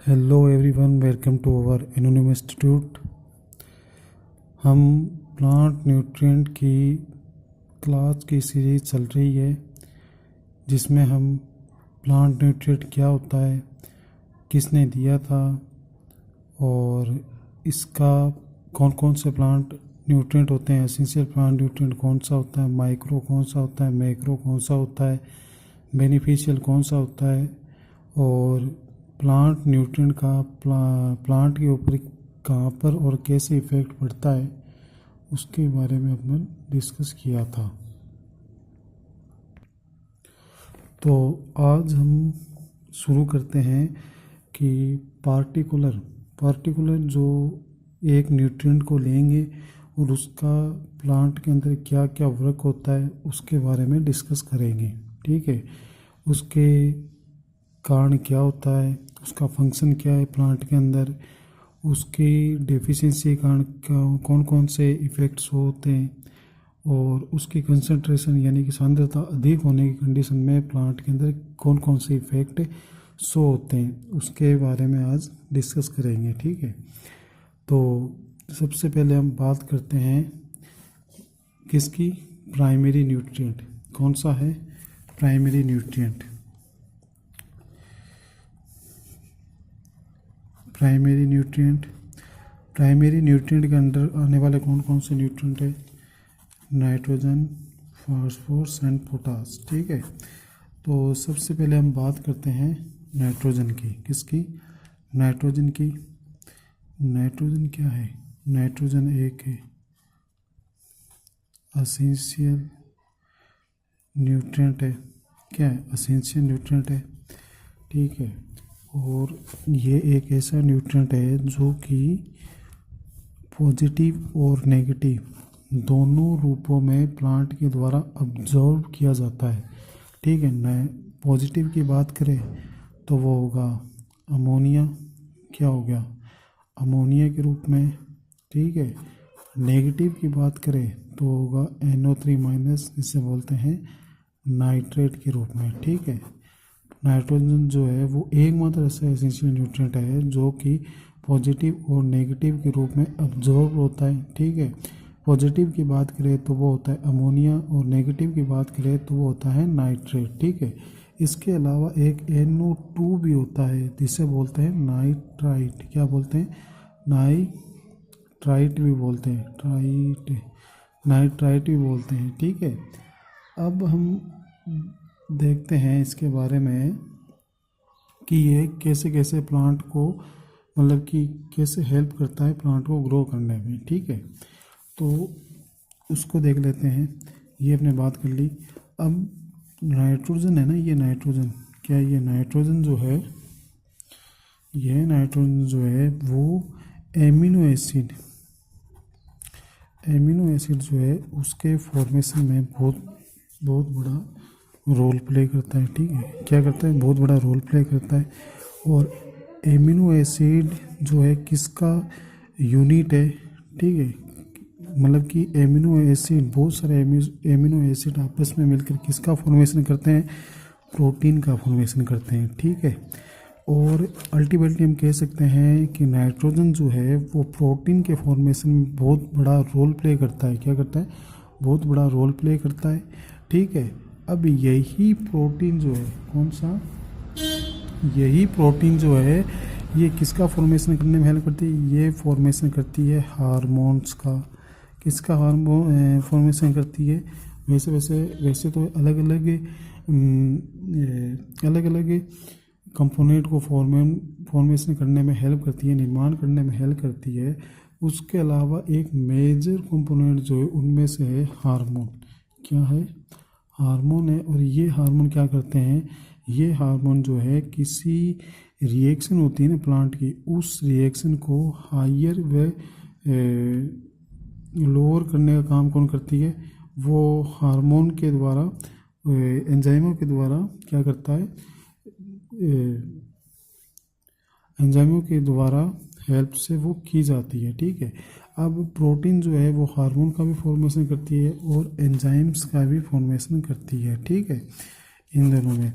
Hello everyone, welcome to our anonymous institute. हम plant nutrient की class की series चल रही है जिसमें हम प्लांट न्यूट्रिएंट क्या होता है, किसने दिया था और इसका कौन कौन से प्लांट न्यूट्रिएंट होते हैं, एसेंशियल प्लांट न्यूट्रिएंट कौन सा होता है, माइक्रो कौन सा होता है, मैक्रो कौन सा होता है, बेनिफिशियल कौन सा होता है और प्लांट न्यूट्रिएंट का प्लांट के ऊपर कहाँ पर और कैसे इफ़ेक्ट पड़ता है उसके बारे में हमने डिस्कस किया था। तो आज हम शुरू करते हैं कि पार्टिकुलर जो एक न्यूट्रिएंट को लेंगे और उसका प्लांट के अंदर क्या क्या वर्क होता है उसके बारे में डिस्कस करेंगे। ठीक है, उसके कारण क्या होता है, उसका फंक्शन क्या है प्लांट के अंदर, उसकी डेफिशिएंसी कारण कौन कौन से इफ़ेक्ट्स होते हैं और उसकी कंसंट्रेशन यानी कि सांद्रता अधिक होने की कंडीशन में प्लांट के अंदर कौन कौन से इफ़ेक्ट शो होते हैं उसके बारे में आज डिस्कस करेंगे। ठीक है, तो सबसे पहले हम बात करते हैं किसकी, प्राइमरी न्यूट्रिएंट। कौन सा है प्राइमरी न्यूट्रिएंट? प्राइमरी न्यूट्रिएंट के अंदर आने वाले कौन कौन से न्यूट्रिएंट है? Nitrogen, phosphorus and potash. ठीक है, तो सबसे पहले हम बात करते हैं नाइट्रोजन की। किसकी? नाइट्रोजन की। नाइट्रोजन क्या है? नाइट्रोजन एक है एसेंशियल न्यूट्रिएंट है। क्या है? एसेंशियल न्यूट्रिएंट है। ठीक है, और ये एक ऐसा न्यूट्रिएंट है जो कि पॉजिटिव और नेगेटिव दोनों रूपों में प्लांट के द्वारा अब्जॉर्ब किया जाता है। ठीक है, न पॉजिटिव की बात करें तो वो होगा अमोनिया। क्या हो गया? अमोनिया के रूप में। ठीक है, नेगेटिव की बात करें तो होगा NO3-, जिसे बोलते हैं नाइट्रेट के रूप में। ठीक है, नाइट्रोजन जो है वो एकमात्र ऐसा एसेंशियल न्यूट्रिएंट है जो कि पॉजिटिव और नेगेटिव के रूप में अब्जॉर्ब होता है। ठीक है, पॉजिटिव की बात करें तो वो होता है अमोनिया और नेगेटिव की बात करें तो वो होता है नाइट्रेट। ठीक है, इसके अलावा एक NO2 भी होता है जिसे बोलते हैं नाइट्राइट। क्या बोलते हैं? नाइट्राइट भी बोलते हैं, नाइट्राइट भी बोलते हैं। ठीक है, अब हम देखते हैं इसके बारे में कि ये कैसे कैसे प्लांट को मतलब कि कैसे हेल्प करता है प्लांट को ग्रो करने में। ठीक है, तो उसको देख लेते हैं। ये अपने बात कर ली। अब नाइट्रोजन है ना, ये नाइट्रोजन क्या है? ये नाइट्रोजन जो है, ये नाइट्रोजन जो है वो एमिनो एसिड जो है उसके फॉर्मेशन में बहुत बड़ा रोल प्ले करता है। ठीक है, क्या करता है? बहुत बड़ा रोल प्ले करता है। और एमिनो एसिड जो है किसका यूनिट है? ठीक है, मतलब कि एमिनो एसिड, बहुत सारे एमिनो एसिड आपस में मिलकर किसका फॉर्मेशन करते हैं? प्रोटीन का फॉर्मेशन करते हैं। ठीक है, और अल्टीमेटली हम कह सकते हैं कि नाइट्रोजन जो है वो प्रोटीन के फॉर्मेशन में बहुत बड़ा रोल प्ले करता है। क्या करता है? बहुत बड़ा रोल प्ले करता है। ठीक है, अब यही प्रोटीन जो है, कौन सा? यही प्रोटीन जो है ये किसका फॉर्मेशन करने में हेल्प करती है? ये फॉर्मेशन करती है हार्मोन्स का। किसका हार्मोन फॉर्मेशन करती है? वैसे तो अलग अलग कंपोनेंट को फॉर्मेशन करने में हेल्प करती है, निर्माण करने में हेल्प करती है। उसके अलावा एक मेजर कंपोनेंट जो है उनमें से है हार्मोन। क्या है? हार्मोन है। और ये हार्मोन क्या करते हैं? ये हार्मोन जो है किसी रिएक्शन होती है ना प्लांट की, उस रिएक्शन को हायर व लोअर करने का काम कौन करती है? वो हार्मोन के द्वारा, एंजाइमों के द्वारा क्या करता है? एंजाइमों के द्वारा हेल्प से वो की जाती है। ठीक है, अब प्रोटीन जो है वो हार्मोन का भी फॉर्मेशन करती है और एंजाइम्स का भी फॉर्मेशन करती है। ठीक है, इन दोनों में।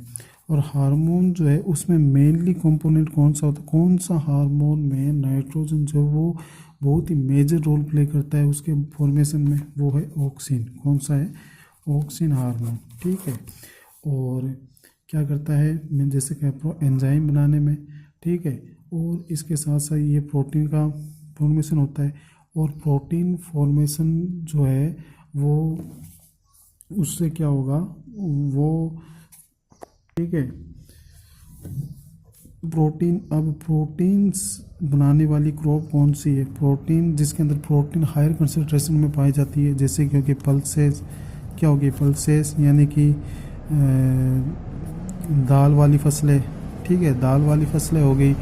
और हार्मोन जो है उसमें मेनली कंपोनेंट कौन सा होता है, कौन सा हार्मोन में नाइट्रोजन जो वो बहुत ही मेजर रोल प्ले करता है उसके फॉर्मेशन में, वो है ऑक्सिन। कौन सा है, ऑक्सिन हार्मोन, ठीक है। और क्या करता है, मैं जैसे कह एंजाइम बनाने में, ठीक है। और इसके साथ साथ ये प्रोटीन का फॉर्मेशन होता है, और प्रोटीन फॉर्मेशन जो है वो उससे क्या होगा, वो ठीक है प्रोटीन। अब प्रोटीन्स बनाने वाली क्रॉप कौन सी है, प्रोटीन जिसके अंदर प्रोटीन हायर कंसंट्रेशन में पाई जाती है, जैसे क्योंकि पल्सेस क्या होगी, पल्सेस यानी कि दाल वाली फसलें, ठीक है, दाल वाली फसलें हो गई।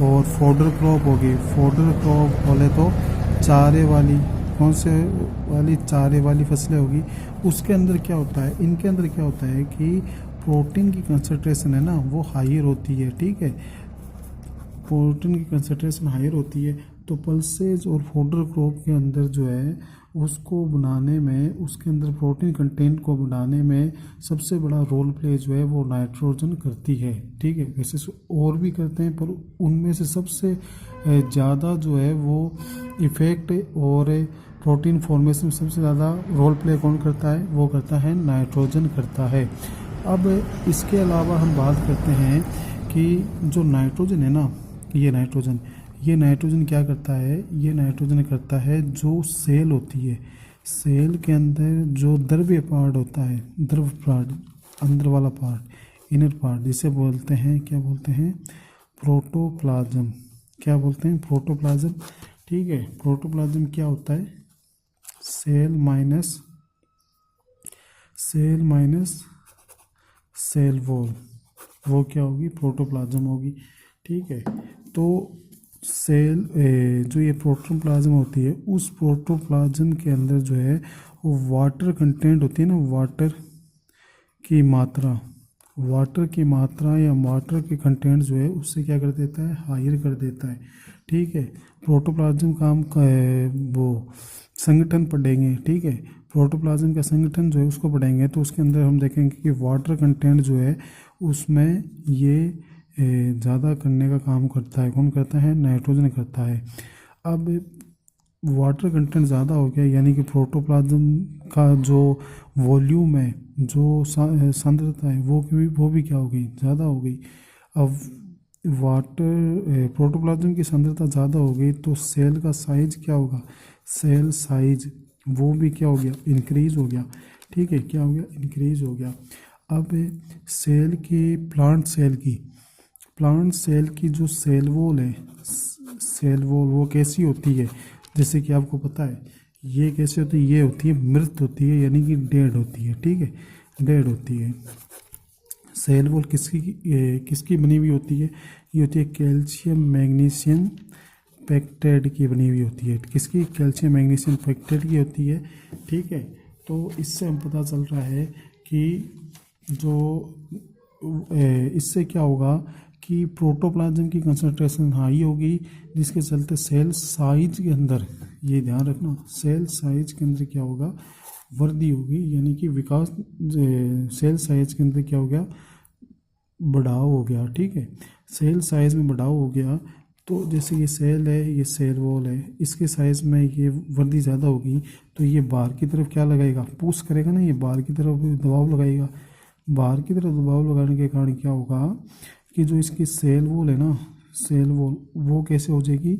और फॉडर क्रॉप हो गई, फॉडर क्रॉप बोले तो चारे वाली, कौन से वाली, चारे वाली फसलें होगी। उसके अंदर क्या होता है, इनके अंदर क्या होता है कि प्रोटीन की कंसंट्रेशन है ना वो हायर होती है, ठीक है, प्रोटीन की कंसंट्रेशन हायर होती है। तो पल्सेज और फॉडर क्रॉप के अंदर जो है उसको बनाने में, उसके अंदर प्रोटीन कंटेंट को बनाने में सबसे बड़ा रोल प्ले जो है वो नाइट्रोजन करती है, ठीक है। वैसे और भी करते हैं पर उनमें से सबसे ज़्यादा जो है वो इफ़ेक्ट और प्रोटीन फॉर्मेशन में सबसे ज़्यादा रोल प्ले कौन करता है, वो करता है नाइट्रोजन करता है। अब इसके अलावा हम बात करते हैं कि जो नाइट्रोजन है ना, ये नाइट्रोजन क्या करता है, ये नाइट्रोजन करता है जो सेल होती है, सेल के अंदर जो द्रव्य पार्ट होता है, द्रव पार्ट, अंदर वाला पार्ट, इनर पार्ट, जिसे बोलते हैं, क्या बोलते हैं, प्रोटोप्लाज्म। क्या बोलते हैं, प्रोटोप्लाज्म, ठीक है। प्रोटोप्लाज्म क्या होता है, सेल माइनस सेल वॉल, वो क्या होगी, प्रोटोप्लाज्म होगी, ठीक है। तो सेल जो ये प्रोटोप्लाज्म होती है, उस प्रोटोप्लाज्म के अंदर जो है वो वाटर कंटेंट होती है ना, वाटर की मात्रा या वाटर के कंटेंट जो है उससे क्या कर देता है, हायर कर देता है, ठीक है। प्रोटोप्लाज्म का हम वो संगठन पढ़ेंगे, ठीक है, प्रोटोप्लाज्म का संगठन जो है उसको पढ़ेंगे तो उसके अंदर हम देखेंगे कि वाटर कंटेंट जो है उसमें ये ज़्यादा करने का काम करता है, कौन करता है, नाइट्रोजन करता है। अब वाटर कंटेंट ज़्यादा हो गया यानी कि प्रोटोप्लाज्म का जो वॉल्यूम है, जो सांद्रता है वो भी क्या हो गई, ज़्यादा हो गई। अब प्रोटोप्लाज्म की सांद्रता ज़्यादा हो गई तो सेल का साइज क्या होगा, सेल साइज वो भी क्या हो गया, इंक्रीज हो गया, ठीक है, क्या हो गया, इंक्रीज हो गया। अब सेल की, प्लांट सेल की जो सेल वॉल है, सेल वॉल वो कैसी होती है, जैसे कि आपको पता है ये कैसे होती है, ये होती है मृत होती है यानी कि डेड होती है, ठीक है, डेड होती है। सेल वॉल किसकी बनी हुई होती है, ये होती है कैल्शियम मैग्नीशियम पेक्टाइड की बनी हुई होती है, किसकी, कैल्शियम मैग्नीशियम पेक्टाइड की होती है, ठीक है। तो इससे हम पता चल रहा है कि जो इससे क्या होगा कि प्रोटोप्लाज्म की कंसंट्रेशन हाई होगी, जिसके चलते सेल साइज के अंदर, ये ध्यान रखना, सेल साइज के अंदर क्या होगा, वृद्धि होगी, यानी कि विकास, सेल साइज के अंदर क्या हो गया, बढ़ाव हो गया, ठीक है, सेल साइज में बढ़ाव हो गया। तो जैसे ये सेल है, ये सेल वॉल है, इसके साइज में ये वृद्धि ज़्यादा होगी तो ये बाहर की तरफ क्या लगाएगा, पुश करेगा ना, ये बाहर की तरफ दबाव लगाएगा। बाहर की तरफ दबाव लगाने के कारण क्या होगा कि जो इसकी सेल वॉल है ना, सेल वॉल वो कैसे हो जाएगी,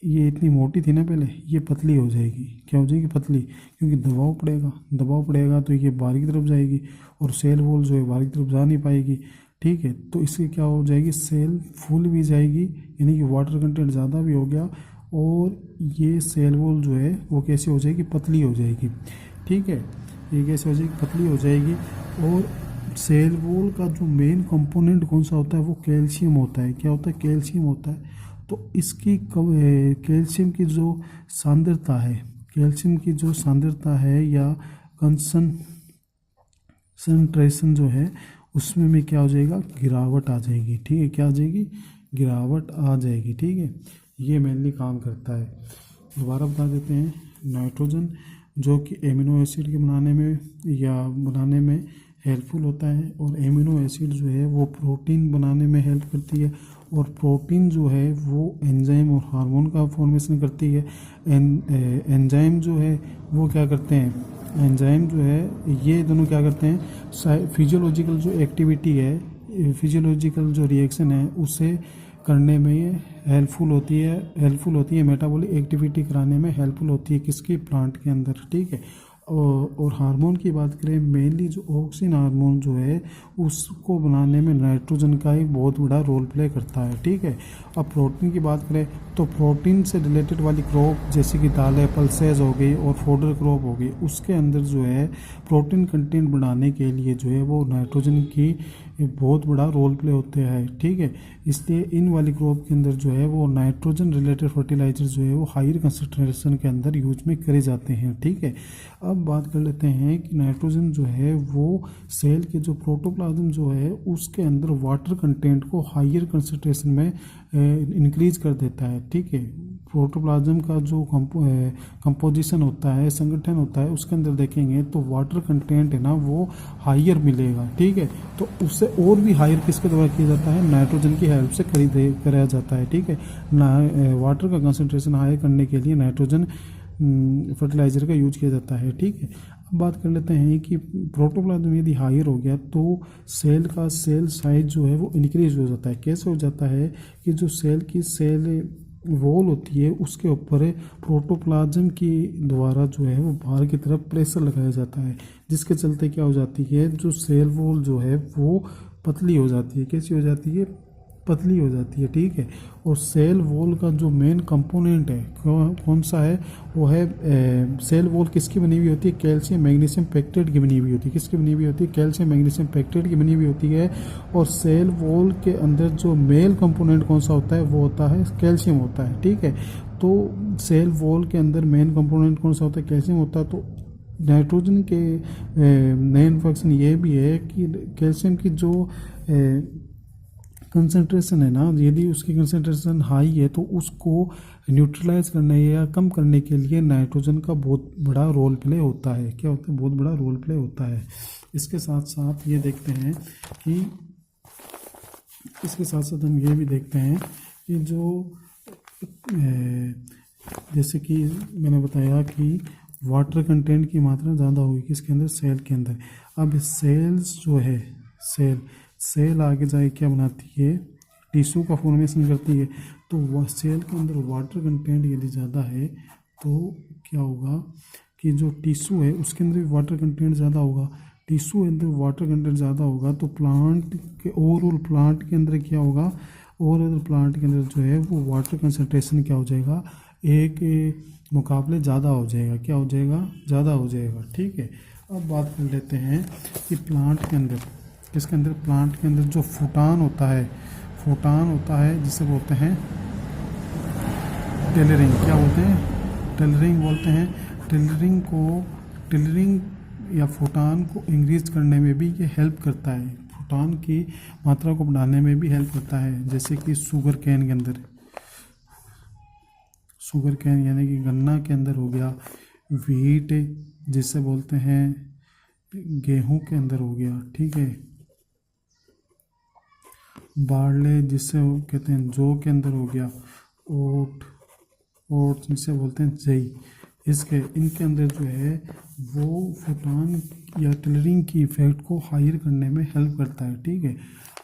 ये इतनी मोटी थी ना पहले, ये पतली हो जाएगी, क्या हो जाएगी, पतली, क्योंकि दबाव पड़ेगा तो ये बाहर की तरफ जाएगी और सेल वॉल जो है बाहर की तरफ जा नहीं पाएगी, ठीक है। तो इससे क्या हो जाएगी, सेल फूल भी जाएगी यानी कि वाटर कंटेंट ज़्यादा भी हो गया, और ये सेल वॉल जो है वो कैसे हो जाएगी, पतली हो जाएगी, ठीक है, ये कैसे हो जाएगी, पतली हो जाएगी। और सेल वॉल का जो मेन कंपोनेंट कौन सा होता है, वो कैल्शियम होता है, क्या होता है, कैल्शियम होता है। तो इसकी कैल्शियम की जो सांद्रता है या कंसंट्रेशन जो है उसमें में क्या हो जाएगा, गिरावट आ जाएगी, ठीक है, क्या आ जाएगी, गिरावट आ जाएगी, ठीक है। ये मेनली काम करता है। दोबारा बता देते हैं, नाइट्रोजन जो कि एमिनो एसिड के बनाने में हेल्पफुल होता है। और एमिनो एसिड जो है वो प्रोटीन बनाने में हेल्प करती है, और प्रोटीन जो है वो एंजाइम और हार्मोन का फॉर्मेशन करती है। एंजाइम जो है वो क्या करते हैं, एंजाइम जो है ये दोनों क्या करते हैं, फिजियोलॉजिकल जो एक्टिविटी है, फिजियोलॉजिकल जो रिएक्शन है उसे करने में ये हेल्पफुल होती है मेटाबॉलिक एक्टिविटी कराने में हेल्पफुल होती है, किसकी, प्लांट के अंदर, ठीक है। और हार्मोन की बात करें, मेनली जो ऑक्सीजन हार्मोन जो है उसको बनाने में नाइट्रोजन का एक बहुत बड़ा रोल प्ले करता है, ठीक है। अब प्रोटीन की बात करें तो प्रोटीन से रिलेटेड वाली क्रॉप जैसे कि दालें, पल्सेस हो गई और फोडर क्रॉप हो गई, उसके अंदर जो है प्रोटीन कंटेंट बढ़ाने के लिए जो है वो नाइट्रोजन की बहुत बड़ा रोल प्ले होते हैं, ठीक है। इसलिए इन वाली क्रॉप के अंदर जो है वो नाइट्रोजन रिलेटेड फर्टिलाइजर जो है वो हायर कंसंट्रेशन के अंदर यूज में करे जाते हैं, ठीक है। अब बात कर लेते हैं कि नाइट्रोजन जो है वो सेल के जो प्रोटोप्लाज्म जो है उसके अंदर वाटर कंटेंट को हायर कंसंट्रेशन में इंक्रीज कर देता है, ठीक है। प्रोटोप्लाज्म का जो कंपोजिशन होता है, संगठन होता है, उसके अंदर देखेंगे तो वाटर कंटेंट है ना वो हायर मिलेगा, ठीक है। तो उससे और भी हायर किसके द्वारा किया जाता है, नाइट्रोजन की हेल्प से कराया जाता है, ठीक है। वाटर का कंसंट्रेशन हायर करने के लिए नाइट्रोजन फर्टिलाइज़र का यूज किया जाता है, ठीक है। अब बात कर लेते हैं कि प्रोटोप्लाज्म यदि हायर हो गया तो सेल साइज जो है वो इंक्रीज हो जाता है। कैसे हो जाता है कि जो सेल वॉल होती है उसके ऊपर प्रोटोप्लाज्म की द्वारा जो है वो बाहर की तरफ प्रेशर लगाया जाता है, जिसके चलते क्या हो जाती है, जो सेल वॉल जो है वो पतली हो जाती है। कैसी हो जाती है, पतली हो जाती है, ठीक है। और सेल वॉल का जो मेन कंपोनेंट है कौन सा है, वो है सेल वॉल किसकी बनी हुई होती है, कैल्शियम मैग्नीशियम पेक्टेट की बनी हुई होती है। किसकी बनी हुई होती है, कैल्शियम मैग्नीशियम पेक्टेट की बनी हुई होती है। और सेल वॉल के अंदर जो मेल कंपोनेंट कौन सा होता है, वो होता है कैल्शियम होता है, ठीक है। तो सेल वॉल के अंदर मेन कंपोनेंट कौन सा होता है, कैल्शियम होता है। तो नाइट्रोजन के मेन फंक्शन ये भी है कि कैल्शियम की जो कंसंट्रेशन है ना, यदि उसकी कंसंट्रेशन हाई है तो उसको न्यूट्रलाइज करने या कम करने के लिए नाइट्रोजन का बहुत बड़ा रोल प्ले होता है। क्या होता है, बहुत बड़ा रोल प्ले होता है। इसके साथ साथ ये देखते हैं कि इसके साथ साथ हम ये भी देखते हैं कि जो जैसे कि मैंने बताया कि वाटर कंटेंट की मात्रा ज़्यादा होगी किसके अंदर, सेल के अंदर। अब सेल्स जो है सेल आगे जाके क्या बनाती है, टिश्यू का फॉर्मेशन करती है। तो वह सेल के अंदर वाटर कंटेंट यदि ज़्यादा है तो क्या होगा कि जो टिश्यू है उसके अंदर भी वाटर कंटेंट ज़्यादा होगा। टिश्यू के अंदर वाटर कंटेंट ज़्यादा होगा तो प्लांट के ओवरऑल प्लांट के अंदर क्या होगा, ओवरऑल प्लांट के अंदर जो है वो वाटर कंसंट्रेशन क्या हो जाएगा, एक मुकाबले ज़्यादा हो जाएगा। क्या हो जाएगा, ज़्यादा हो जाएगा, ठीक है। अब बात कर लेते हैं कि प्लांट के अंदर इसके अंदर प्लांट के अंदर जो फुटान होता है जिसे बोलते हैं टेलरिंग। क्या बोलते हैं, टेलरिंग बोलते हैं। टेलरिंग या फुटान को इंक्रीज करने में भी ये हेल्प करता है, फुटान की मात्रा को बढ़ाने में भी हेल्प करता है। जैसे कि शुगर केन के अंदर, शुगर केन यानी कि गन्ना के अंदर हो गया, वीट जिसे बोलते हैं गेहूं के अंदर हो गया, ठीक है। बार्ले जिसे कहते हैं जौ के अंदर हो गया, ओट जिसे बोलते हैं जई, इनके अंदर जो है वो फुटान या टिलरिंग की इफेक्ट को हायर करने में हेल्प करता है, ठीक है।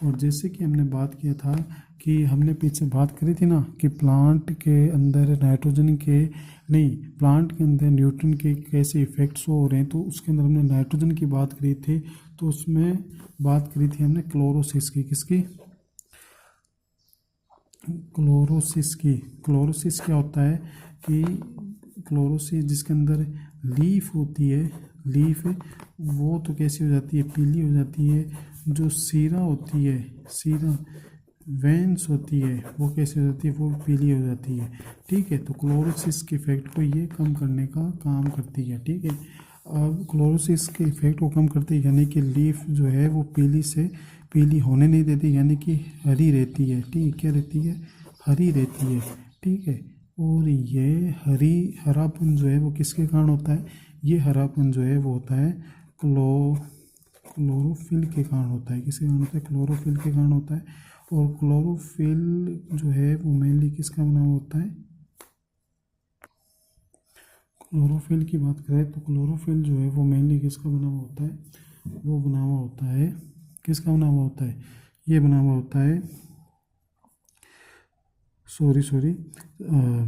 और जैसे कि हमने बात किया था कि हमने पीछे बात करी थी ना कि प्लांट के अंदर नाइट्रोजन के नहीं, प्लांट के अंदर न्यूट्रन के कैसे इफेक्ट्स हो रहे हैं, तो उसके अंदर हमने नाइट्रोजन की बात करी थी। तो उसमें बात करी थी हमने क्लोरोसिस की, किसकी, क्लोरोसिस क्या होता है कि क्लोरोसिस जिसके अंदर लीफ होती है, लीफ वो तो कैसी हो जाती है, पीली हो जाती है। जो सीरा होती है, सीरा वेंस होती है, वो कैसी हो जाती है, वो पीली हो जाती है, ठीक है। तो क्लोरोसिस के इफेक्ट को ये कम करने का काम करती है, ठीक है। अब क्लोरोसिस के इफेक्ट को कम करती है यानी कि लीफ जो है वो पीली होने नहीं देती, यानी कि हरी रहती है, ठीक है। क्या रहती है, हरी रहती है, ठीक है। और ये हरापन जो है वो किसके कारण होता है, ये हरापन जो है वो होता है क्लोरोफिल के कारण होता है। किसके कारण होता है? क्लोरोफिल के कारण होता है। और क्लोरोफिल जो है वो मेनली किसका बना हुआ होता है? क्लोरोफिल की बात करें तो क्लोरोफिल जो है वो मेनली किसका बना हुआ होता है? वो बना हुआ होता है, किसका बना हुआ होता है? ये बना हुआ होता है, सॉरी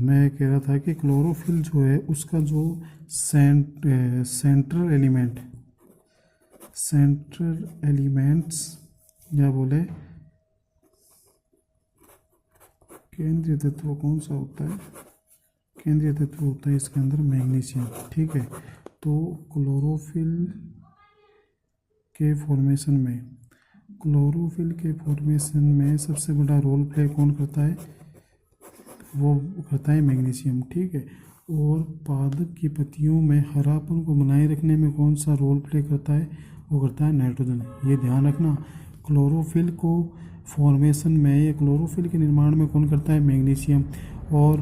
मैं कह रहा था कि क्लोरोफिल जो है उसका जो सेंट्रल एलिमेंट्स या बोले केंद्रीय तत्व कौन सा होता है? केंद्रीय तत्व होता है इसके अंदर मैग्नीशियम। ठीक है, तो क्लोरोफिल के फॉर्मेशन में सबसे बड़ा रोल प्ले कौन करता है? वो करता है मैग्नीशियम। ठीक है, और पादप की पत्तियों में हरापन को बनाए रखने में कौन सा रोल प्ले करता है? वो करता है नाइट्रोजन। ये ध्यान रखना, क्लोरोफिल को फॉर्मेशन में या क्लोरोफिल के निर्माण में कौन करता है? मैग्नीशियम। और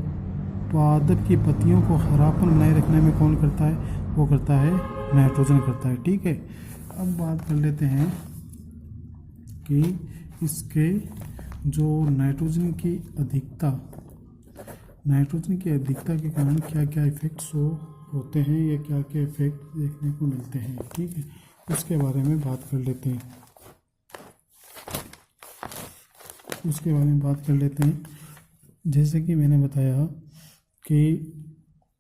पादप की पत्तियों को हरापन बनाए रखने में कौन करता है? वो करता है नाइट्रोजन करता है। ठीक है, अब बात कर लेते हैं कि इसके जो नाइट्रोजन की अधिकता के कारण क्या क्या इफेक्ट्स होते हैं या क्या क्या इफेक्ट देखने को मिलते हैं। ठीक है, उसके बारे में बात कर लेते हैं। जैसे कि मैंने बताया कि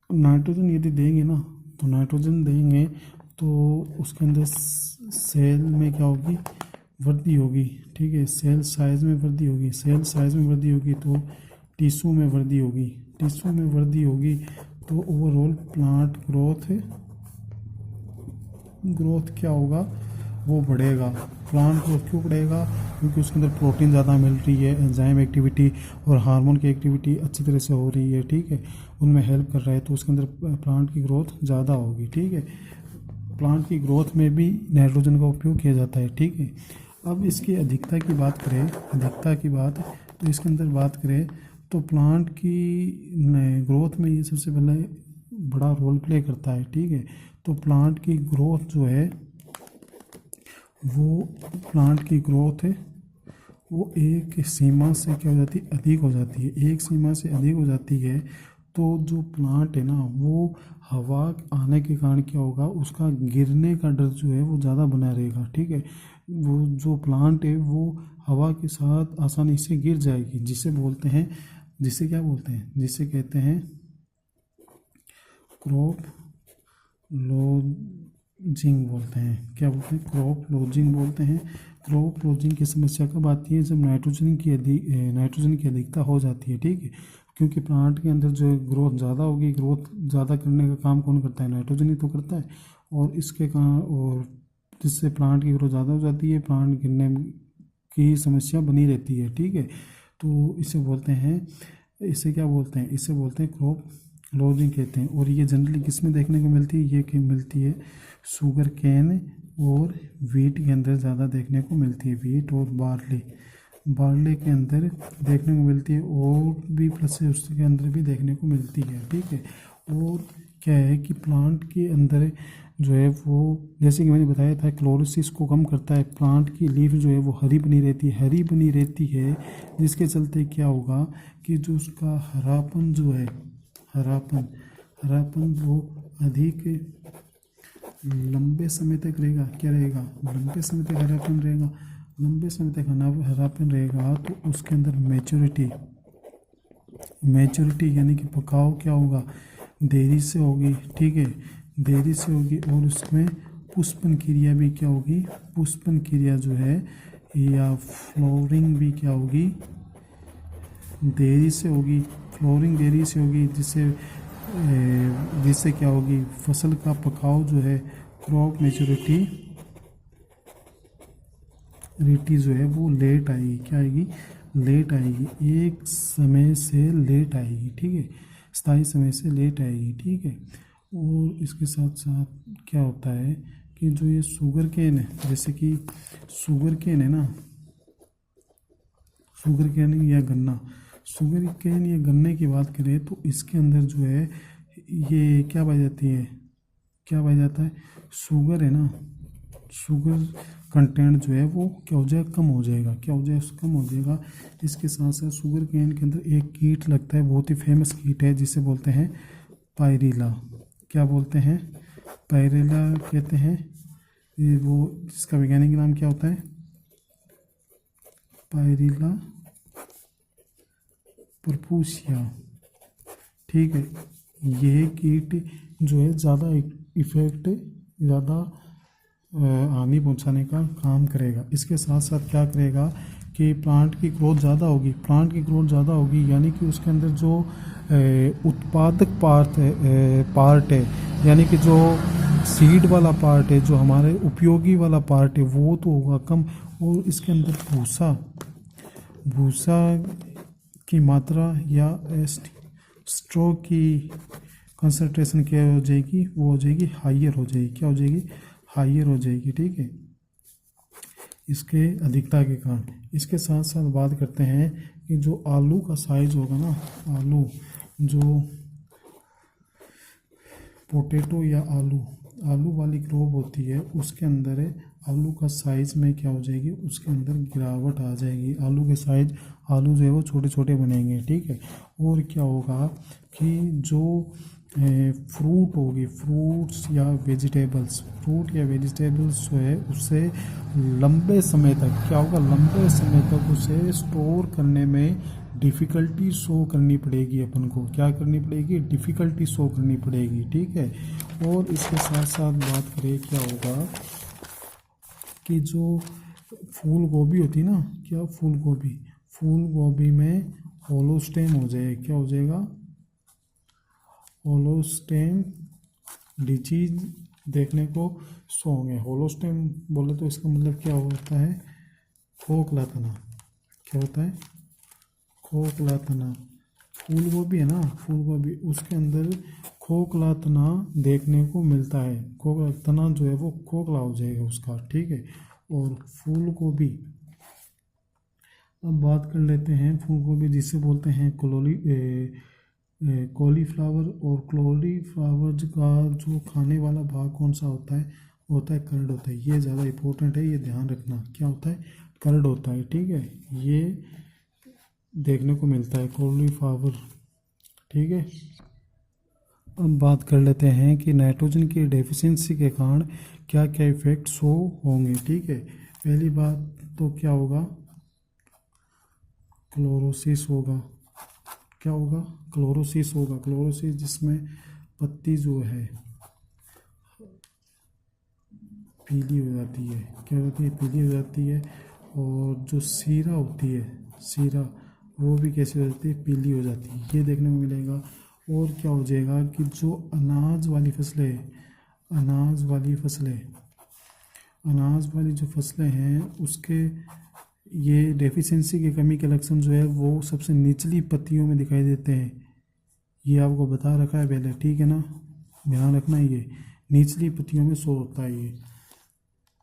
नाइट्रोजन यदि देंगे ना, तो नाइट्रोजन देंगे तो उसके अंदर सेल में क्या होगी? वृद्धि होगी। ठीक है, सेल साइज में वृद्धि होगी तो टिश्यू में वृद्धि होगी तो ओवरऑल प्लांट ग्रोथ क्या होगा? वो बढ़ेगा। प्लांट ग्रोथ क्यों बढ़ेगा? क्योंकि उसके अंदर प्रोटीन ज़्यादा मिल रही है, एंजाइम एक्टिविटी और हार्मोन की एक्टिविटी अच्छी तरह से हो रही है। ठीक है, उनमें हेल्प कर रहा है, तो उसके अंदर प्लांट की ग्रोथ ज़्यादा होगी। ठीक है, प्लांट की ग्रोथ में भी नाइट्रोजन का उपयोग किया जाता है। ठीक है, अब इसकी अधिकता की बात करें तो इसके अंदर बात करें तो प्लांट की ग्रोथ में ये सबसे पहले बड़ा रोल प्ले करता है। ठीक है, तो प्लांट की ग्रोथ जो है वो एक सीमा से क्या हो जाती है? अधिक हो जाती है। एक सीमा से अधिक हो जाती है तो जो प्लांट है ना, वो हवा आने के कारण क्या होगा? उसका गिरने का डर जो है वो ज़्यादा बना रहेगा। ठीक है, वो जो प्लांट है वो हवा के साथ आसानी से गिर जाएगी, जिसे कहते हैं क्रॉप लॉजिंग बोलते हैं। क्या बोलते हैं? क्रॉप लॉजिंग बोलते हैं। क्रॉप लॉजिंग की समस्या कब आती है? जब नाइट्रोजन की अधिकता हो जाती है। ठीक है, क्योंकि प्लांट के अंदर जो ग्रोथ ज़्यादा होगी, ग्रोथ ज़्यादा करने का काम कौन करता है? नाइट्रोजन ही तो करता है। और इसके कारण और जिससे प्लांट की ग्रोथ ज़्यादा हो जाती है, प्लांट गिरने की समस्या बनी रहती है। ठीक है, तो इसे क्या बोलते हैं? इसे बोलते हैं क्रॉप लॉजिंग कहते हैं। और ये जनरली किस में देखने को मिलती है? ये मिलती है शुगर केन और वीट के अंदर ज़्यादा देखने को मिलती है। वीट और बार्ले के अंदर देखने को मिलती है, और भी प्लस से उसके अंदर भी देखने को मिलती है। ठीक है, और क्या है कि प्लांट के अंदर जो है वो, जैसे कि मैंने बताया था, क्लोरोसिस को कम करता है। प्लांट की लीफ जो है वो हरी बनी रहती है, जिसके चलते क्या होगा कि जो उसका हरापन जो है, हरापन वो अधिक लंबे समय तक रहेगा। क्या रहेगा? लंबे समय तक हरापन रहेगा तो उसके अंदर मैच्योरिटी यानी कि पकाव क्या होगा? देरी से होगी। ठीक है, देरी से होगी। और उसमें पुष्पन क्रिया भी क्या होगी? पुष्पन क्रिया जो है या फ्लोरिंग भी क्या होगी? देरी से होगी। फ्लोरिंग देरी से होगी, जिससे क्या होगी? फसल का पकाव जो है, क्रॉप मैच्योरिटी जो है वो लेट आएगी। क्या आएगी? लेट आएगी, एक समय से लेट आएगी। ठीक है, स्थायी समय से लेट आएगी। ठीक है, और इसके साथ साथ क्या होता है कि जो ये शुगर केन है, जैसे कि शुगर केन है ना, शुगर केन या गन्ने की बात करें तो इसके अंदर जो है ये क्या पाई जाती है? शुगर है ना, शुगर कंटेंट जो है वो क्या हो जाएगा, कम हो जाएगा। क्या हो जाएगा, कम हो जाएगा। इसके साथ साथ शुगर केन के अंदर एक कीट लगता है, बहुत ही फेमस कीट है, जिसे बोलते हैं पायरिला। क्या बोलते हैं, पायरिला कहते हैं। ये वो जिसका वैज्ञानिक नाम क्या होता है, पायरिला परपूसिया। ठीक है, यह कीट जो है ज़्यादा इफेक्ट, ज़्यादा हानि पहुंचाने का काम करेगा। इसके साथ साथ क्या करेगा कि प्लांट की ग्रोथ ज़्यादा होगी। प्लांट की ग्रोथ ज़्यादा होगी यानी कि उसके अंदर जो उत्पादक पार्ट है, यानी कि जो सीड वाला पार्ट है, जो हमारे उपयोगी वाला पार्ट है, वो तो होगा कम। और इसके अंदर भूसा की मात्रा या स्ट्रो की कंसंट्रेशन क्या हो जाएगी, वो हो जाएगी हाइयर हो जाएगी। क्या हो जाएगी, हाइयर हो जाएगी। ठीक है, इसके अधिकता के कारण। इसके साथ साथ बात करते हैं कि जो आलू का साइज होगा ना, आलू जो पोटैटो या आलू वाली क्रॉप होती है, उसके अंदर आलू का साइज़ में क्या हो जाएगी, उसके अंदर गिरावट आ जाएगी। आलू के साइज, आलू जो है वो छोटे छोटे बनेंगे। ठीक है, और क्या होगा कि जो फ्रूट होगी, फ्रूट्स या वेजिटेबल्स जो है उससे लंबे समय तक क्या होगा, लंबे समय तक उसे स्टोर करने में डिफ़िकल्टी शो करनी पड़ेगी। अपन को क्या करनी पड़ेगी, डिफ़िकल्टी शो करनी पड़ेगी। ठीक है, और इसके साथ साथ बात करें क्या होगा कि जो फूल गोभी होती है ना, क्या फूल गोभी में होलोस्टेम हो जाए। क्या हो जाएगा, होलोस्टेम डिजीज देखने को शो होंगे। होलोस्टेम बोले तो इसका मतलब क्या होता है, खोखला तना। क्या होता है, खोखला तना। फूल गोभी है ना, फूल गोभी, उसके अंदर खोखला तना देखने को मिलता है। खोखला तना जो है वो खोखला हो जाएगा उसका। ठीक है, और फूल गोभी, अब बात कर लेते हैं फूल गोभी जिसे बोलते हैं कॉलीफ्लावर। और कॉलीफ्लावर का जो खाने वाला भाग कौन सा होता है, वो होता है कर्ड होता है। ये ज़्यादा इम्पोर्टेंट है, ये ध्यान रखना। क्या होता है, कर्ड होता है। ठीक है, ये देखने को मिलता है कॉलीफ्लावर। ठीक है, अब बात कर लेते हैं कि नाइट्रोजन की डेफिशिएंसी के कारण क्या क्या इफेक्ट शो होंगे। ठीक है, पहली बात तो क्या होगा, क्लोरोसिस होगा। क्या होगा, क्लोरोसिस होगा। क्लोरोसिस जिसमें पत्ती जो है पीली हो जाती है। क्या होती है, पीली हो जाती है। और जो सीरा होती है, सीरा, वो भी कैसे हो जाती है, पीली हो जाती है। ये देखने को मिलेगा। और क्या हो जाएगा कि जो अनाज वाली जो फसलें हैं उसके ये डेफिशिएंसी की कमी के लक्षण जो है वो सबसे निचली पत्तियों में दिखाई देते हैं। ये आपको बता रखा है पहले। ठीक है ना, ध्यान रखना, ये निचली पत्तियों में शो होता है ये।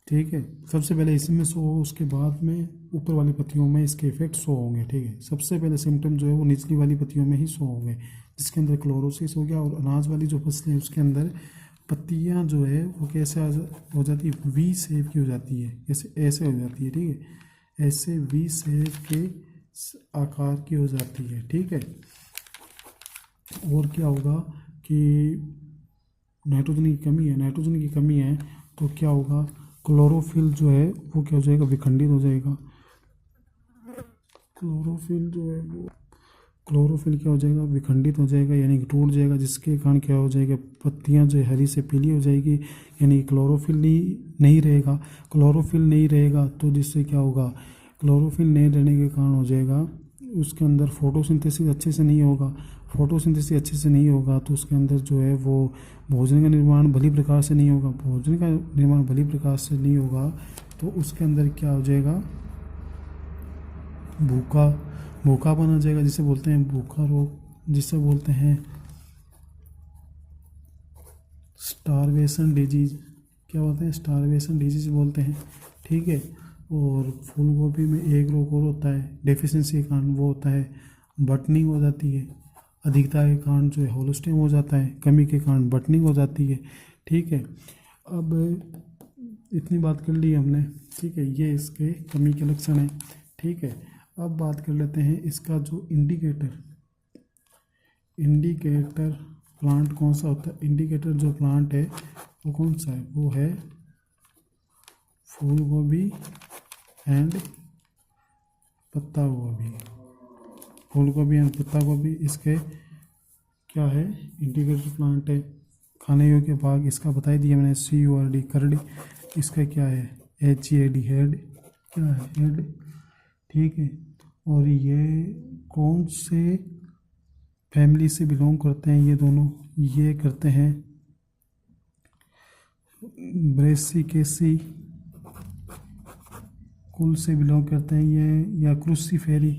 ठीक है, सबसे पहले इसमें शो हो, उसके बाद में ऊपर वाली पत्तियों में इसके इफेक्ट शो होंगे। ठीक है, सबसे पहले सिम्टम जो है वो निचली वाली पत्तियों में ही शो होंगे, जिसके अंदर क्लोरोसिस हो गया। और अनाज वाली जो फसलें हैं उसके अंदर पत्तियां जो है वो कैसे हो जाती है, वी शेप की हो जाती है, जैसे ऐसे हो जाती है। ठीक है, ऐसे वी शेप के आकार की हो जाती है। ठीक है, और क्या होगा कि नाइट्रोजन की कमी है तो क्या होगा, क्लोरोफिल जो है वो क्या हो जाएगा, विखंडित हो जाएगा। क्लोरोफिल क्या हो जाएगा, विखंडित हो जाएगा, यानी कि टूट जाएगा, जिसके कारण क्या हो जाएगा, पत्तियां जो है हरी से पीली हो जाएगी, यानी क्लोरोफिल नहीं रहेगा। क्लोरोफिल नहीं रहेगा तो जिससे क्या होगा, क्लोरोफिल नहीं रहने के कारण हो जाएगा उसके अंदर फोटोसिंथेसिस अच्छे से नहीं होगा। फोटोसिंथेसिस अच्छे से नहीं होगा तो उसके अंदर जो है वो भोजन का निर्माण भली प्रकार से नहीं होगा। तो उसके अंदर क्या हो जाएगा, भूखा बना जाएगा, जिसे बोलते हैं भूखा रोग, जिसे बोलते हैं स्टारवेशन डिजीज। क्या बोलते हैं, स्टारवेशन डिजीज बोलते हैं। ठीक है, और फूल गोभी में एक रोग और होता है डेफिशिएंसी के कारण, वो होता है बटनिंग हो जाती है। अधिकता के कारण जो है होलोस्टेम हो जाता है, कमी के कारण बटनिंग हो जाती है। ठीक है, अब इतनी बात कर ली हमने, ठीक है। ये इसके कमी के लक्षण हैं, ठीक है। अब बात कर लेते हैं इसका जो इंडिकेटर प्लांट कौन सा होता है। इंडिकेटर जो प्लांट है वो कौन सा है, वो है फूल गोभी एंड पत्ता गोभी। फूल गोभी एंड पत्ता गोभी इसके क्या है, इंडिकेटर प्लांट है। खाने योग्य भाग इसका बता ही दिया मैंने, CURD करड़ी। इसका क्या है, HEAD हेड, क्या है हेड, ठीक है। और ये कौन से फैमिली से बिलोंग करते हैं ये दोनों, ये करते हैं ब्रेसिकेसी कुल से बिलोंग करते हैं ये, या क्रूसीफेरी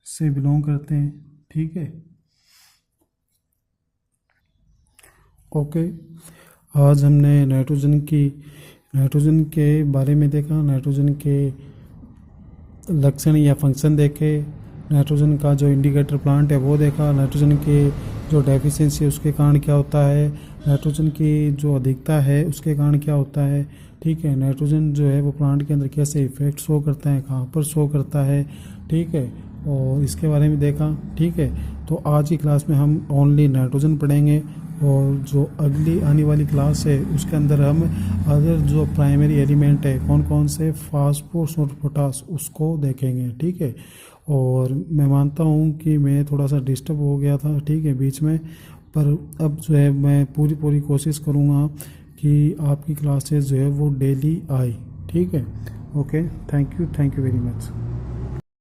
से बिलोंग करते हैं, ठीक है। ओके, आज हमने नाइट्रोजन के बारे में देखा, नाइट्रोजन के लक्षण या फंक्शन देखे, नाइट्रोजन का जो इंडिकेटर प्लांट है वो देखा, नाइट्रोजन के जो डेफिशिएंसी है उसके कारण क्या होता है, नाइट्रोजन की जो अधिकता है उसके कारण क्या होता है, ठीक है। नाइट्रोजन जो है वो प्लांट के अंदर कैसे इफेक्ट शो करता है, कहाँ पर शो करता है, ठीक है, और इसके बारे में देखा, ठीक है। तो आज की क्लास में हम ओनली नाइट्रोजन पढ़ेंगे, और जो अगली आने वाली क्लास है उसके अंदर हम अदर जो प्राइमरी एलिमेंट है कौन कौन से, फास्फोरस और पोटास, उसको देखेंगे, ठीक है। और मैं मानता हूँ कि मैं थोड़ा सा डिस्टर्ब हो गया था, ठीक है, बीच में, पर अब जो है मैं पूरी कोशिश करूँगा कि आपकी क्लासेस जो है वो डेली आए, ठीक है। Okay, thank you very much.